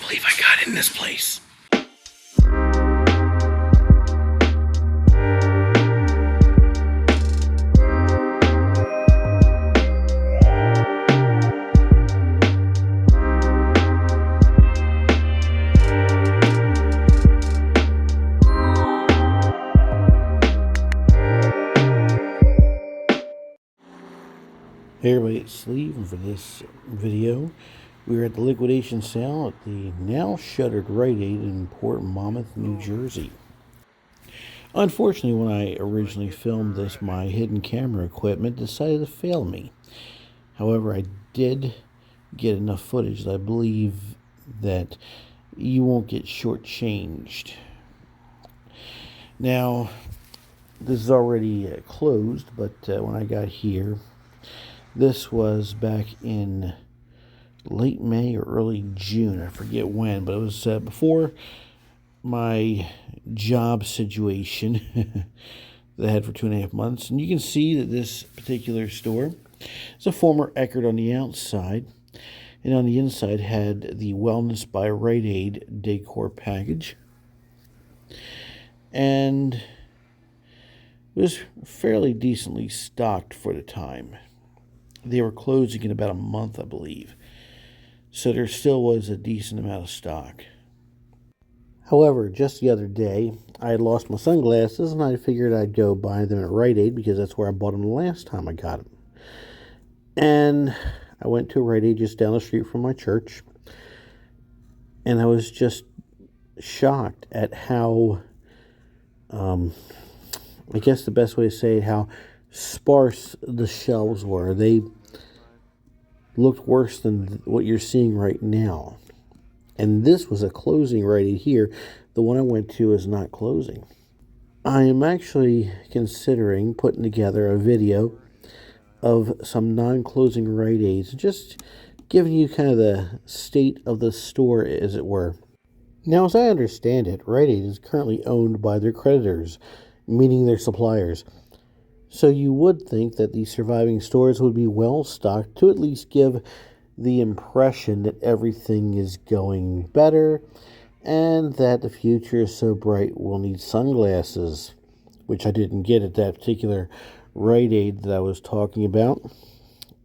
believe I got in this place. Hey everybody, it's Sleeve, and for this video, we're at the liquidation sale at the now shuttered Rite Aid in Port Monmouth, New Jersey. Unfortunately, when I originally filmed this, my hidden camera equipment decided to fail me. However, I did get enough footage that I believe that you won't get shortchanged. Now, this is already closed, but when I got here, this was back in late May or early June. I forget when, but it was before my job situation that I had for 2.5 months. And you can see that this particular store is a former Eckerd on the outside. And on the inside had the Wellness by Rite Aid decor package. And it was fairly decently stocked for the time. They were closing in about a month, I believe. So there still was a decent amount of stock. However, just the other day, I had lost my sunglasses, and I figured I'd go buy them at Rite Aid because that's where I bought them the last time I got them. And I went to a Rite Aid just down the street from my church, and I was just shocked at how, I guess the best way to say it, how sparse the shelves were. They looked worse than what you're seeing right now. And this was a closing Rite Aid here. The one I went to is not closing. I am actually considering putting together a video of some non-closing Rite Aids, just giving you kind of the state of the store, as it were. Now, as I understand it, Rite Aid is currently owned by their creditors, meaning their suppliers. So you would think that the surviving stores would be well stocked to at least give the impression that everything is going better and that the future is so bright we'll need sunglasses, which I didn't get at that particular Rite Aid that I was talking about.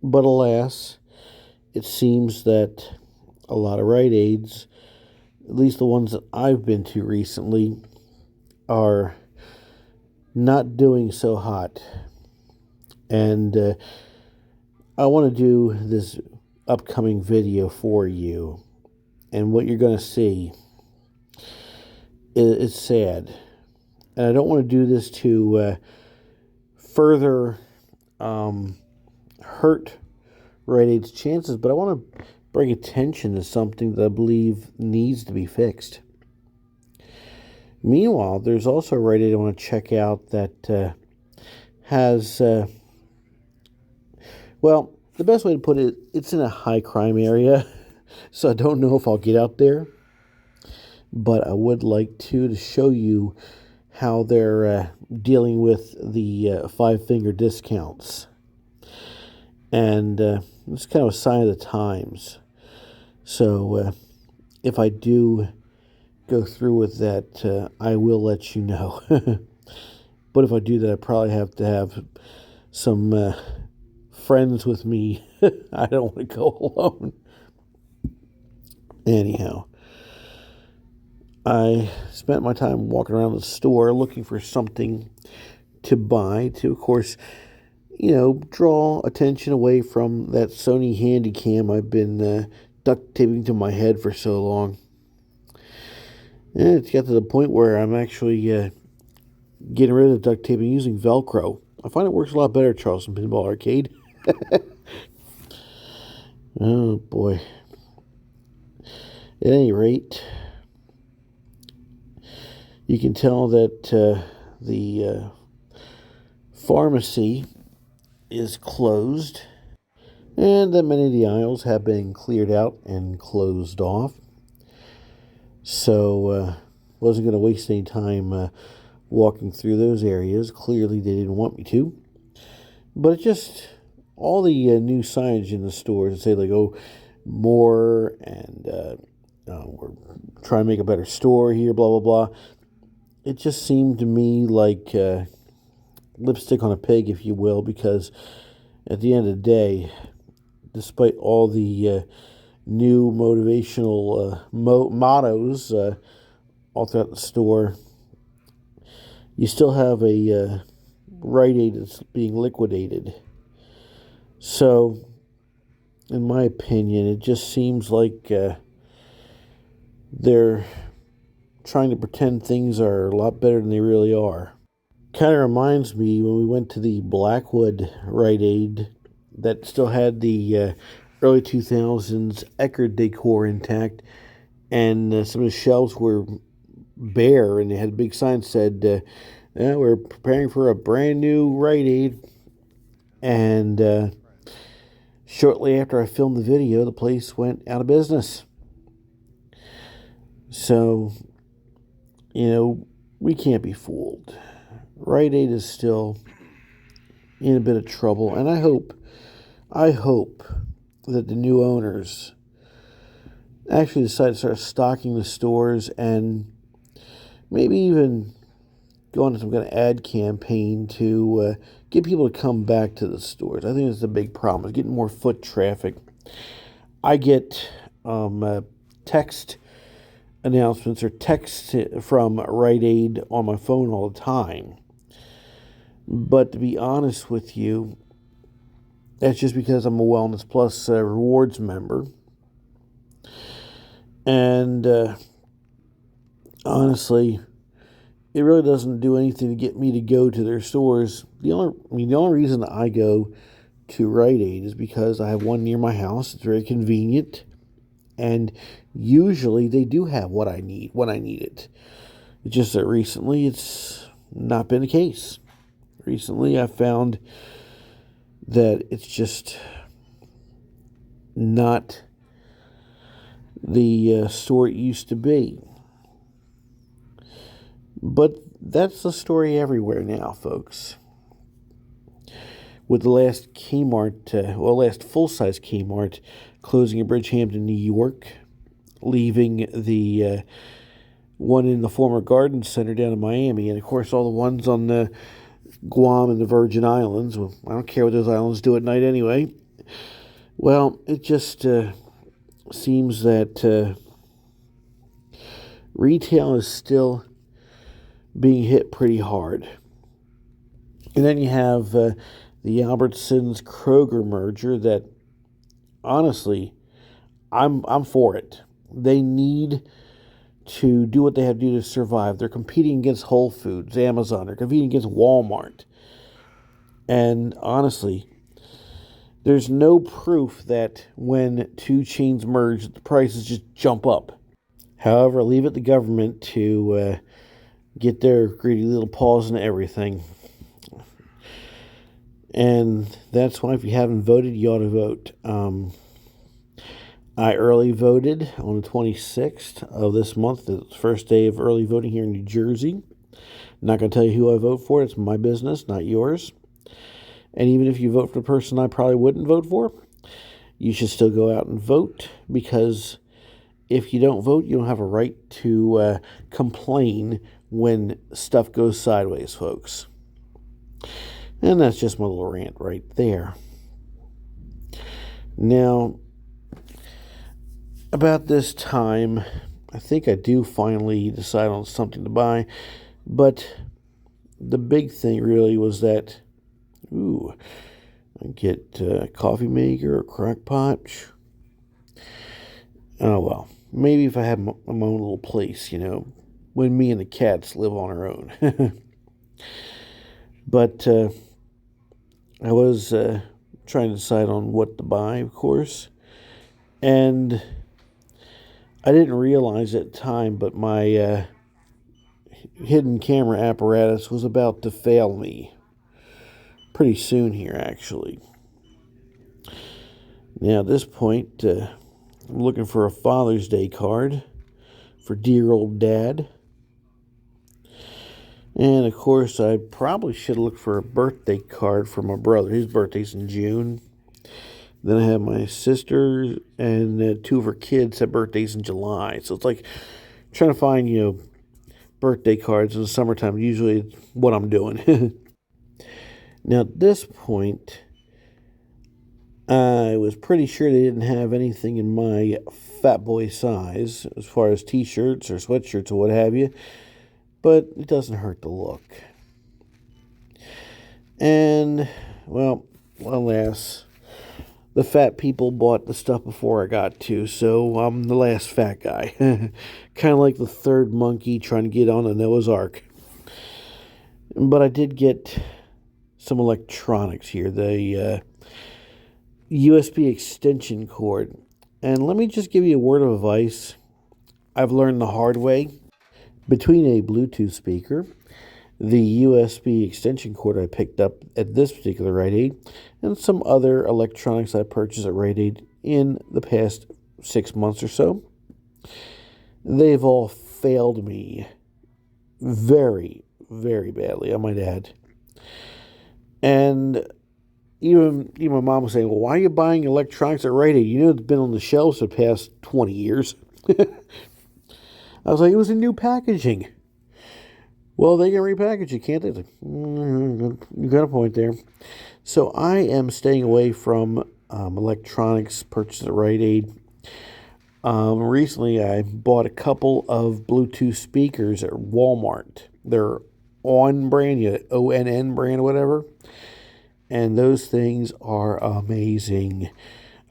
But alas, it seems that a lot of Rite Aids, at least the ones that I've been to recently, are not doing so hot. And I want to do this upcoming video for you, and what you're going to see is sad. And I don't want to do this to further hurt Rite Aid's chances, but I want to bring attention to something that I believe needs to be fixed. Meanwhile, there's also a Rite Aid I want to check out that has, well, the best way to put it, it's in a high crime area, so I don't know if I'll get out there, but I would like to show you how they're dealing with the 5-finger discounts. And it's kind of a sign of the times. So if I do go through with that, I will let you know. But if I do that, I probably have to have some friends with me. I don't want to go alone. Anyhow, I spent my time walking around the store looking for something to buy to, of course, draw attention away from that Sony Handycam I've been duct taping to my head for so long. And it's got to the point where I'm actually getting rid of the duct taping using Velcro. I find it works a lot better at Charleston Pinball Arcade. Oh boy. At any rate, you can tell that the pharmacy is closed, and that many of the aisles have been cleared out and closed off. So wasn't going to waste any time walking through those areas. Clearly they didn't want me to. But it's just all the new signage in the stores that say, like, more, and we're trying to make a better store here, blah, blah, blah. It just seemed to me like lipstick on a pig, if you will, because at the end of the day, despite all the new motivational mottos all throughout the store, you still have a Rite Aid that's being liquidated. So, in my opinion, it just seems like they're trying to pretend things are a lot better than they really are. Kind of reminds me when we went to the Blackwood Rite Aid that still had the early 2000s Eckerd decor intact, and some of the shelves were bare, and they had a big sign that said, we're preparing for a brand new Rite Aid. And shortly after I filmed the video, the place went out of business. So, we can't be fooled. Rite Aid is still in a bit of trouble, and I hope that the new owners actually decide to start stocking the stores and maybe even go on some kind of ad campaign to get people to come back to the stores. I think that's the big problem, is getting more foot traffic. I get text announcements or text from Rite Aid on my phone all the time. But to be honest with you, that's just because I'm a Wellness Plus rewards member. And honestly, it really doesn't do anything to get me to go to their stores. The only reason I go to Rite Aid is because I have one near my house. It's very convenient, and usually they do have what I need when I need it. It's just that recently it's not been the case. Recently I found that it's just not the store it used to be. But that's the story everywhere now, folks. With the last last full-size Kmart closing in Bridgehampton, New York, leaving the one in the former Garden Center down in Miami, and of course all the ones on the Guam and the Virgin Islands. Well, I don't care what those islands do at night anyway. Well, it just seems that retail is still being hit pretty hard. And then you have the Albertsons Kroger merger that, honestly, I'm for it. They need to do what they have to do to survive. They're competing against Whole Foods, Amazon. They're competing against Walmart. And honestly, there's no proof that when two chains merge, the prices just jump up. However, leave it to government to get their greedy little paws into everything. And that's why if you haven't voted, you ought to vote. I early voted on the 26th of this month, the first day of early voting here in New Jersey. I'm not going to tell you who I vote for. It's my business, not yours. And even if you vote for the person I probably wouldn't vote for, you should still go out and vote, because if you don't vote, you don't have a right to complain when stuff goes sideways, folks. And that's just my little rant right there. Now, about this time, I think I do finally decide on something to buy. But the big thing really was that, I get a coffee maker, a crock pot. Oh, well, maybe if I had my own little place, when me and the cats live on our own. But I was trying to decide on what to buy, of course. And I didn't realize at the time, but my hidden camera apparatus was about to fail me. Pretty soon here, actually. Now, at this point, I'm looking for a Father's Day card for dear old Dad. And, of course, I probably should have looked for a birthday card for my brother. His birthday's in June. Then I have my sister and two of her kids have birthdays in July. So it's like trying to find, birthday cards in the summertime. Usually what I'm doing. Now, at this point, I was pretty sure they didn't have anything in my fat boy size as far as t-shirts or sweatshirts or what have you, but it doesn't hurt to look. And, well, alas, the fat people bought the stuff before I got to, so I'm the last fat guy. Kind of like the third monkey trying to get on a Noah's Ark. But I did get some electronics here. The USB extension cord. And let me just give you a word of advice I've learned the hard way. Between a Bluetooth speaker, the USB extension cord I picked up at this particular Rite Aid, and some other electronics I purchased at Rite Aid in the past 6 months or so, they've all failed me very, very badly, I might add. And even my mom was saying, well, why are you buying electronics at Rite Aid? You know it's been on the shelves for the past 20 years. I was like, it was in new packaging. Well, they can repackage it, can't they? Like, you got a point there. So I am staying away from electronics purchased at Rite Aid. Recently, I bought a couple of Bluetooth speakers at Walmart. They're ONN brand, ONN brand or whatever. And those things are amazing.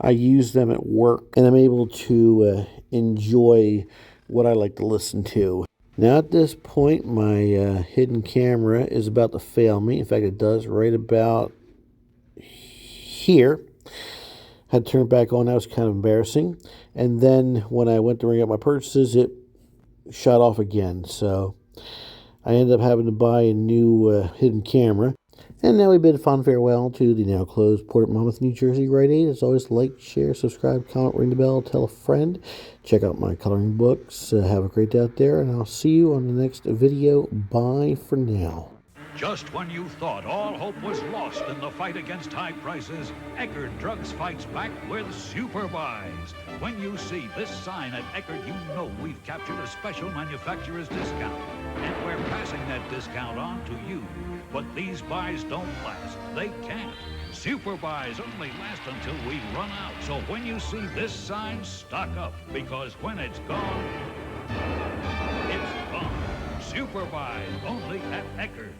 I use them at work, and I'm able to enjoy what I like to listen to. Now at this point, my hidden camera is about to fail me. In fact, it does right about here. Had to turn it back on. That was kind of embarrassing. And then when I went to ring up my purchases, it shut off again. So I ended up having to buy a new hidden camera. And now we bid a fond farewell to the now closed Port Monmouth, New Jersey Rite Aid. As always, like, share, subscribe, comment, ring the bell, tell a friend. Check out my coloring books. Have a great day out there, and I'll see you on the next video. Bye for now. Just when you thought all hope was lost in the fight against high prices, Eckerd Drugs fights back with Super Buys. When you see this sign at Eckerd, you know we've captured a special manufacturer's discount. And we're passing that discount on to you. But these buys don't last. They can't. Super Buys only last until we run out. So when you see this sign, stock up. Because when it's gone, it's gone. Super Buys only at Eckerd.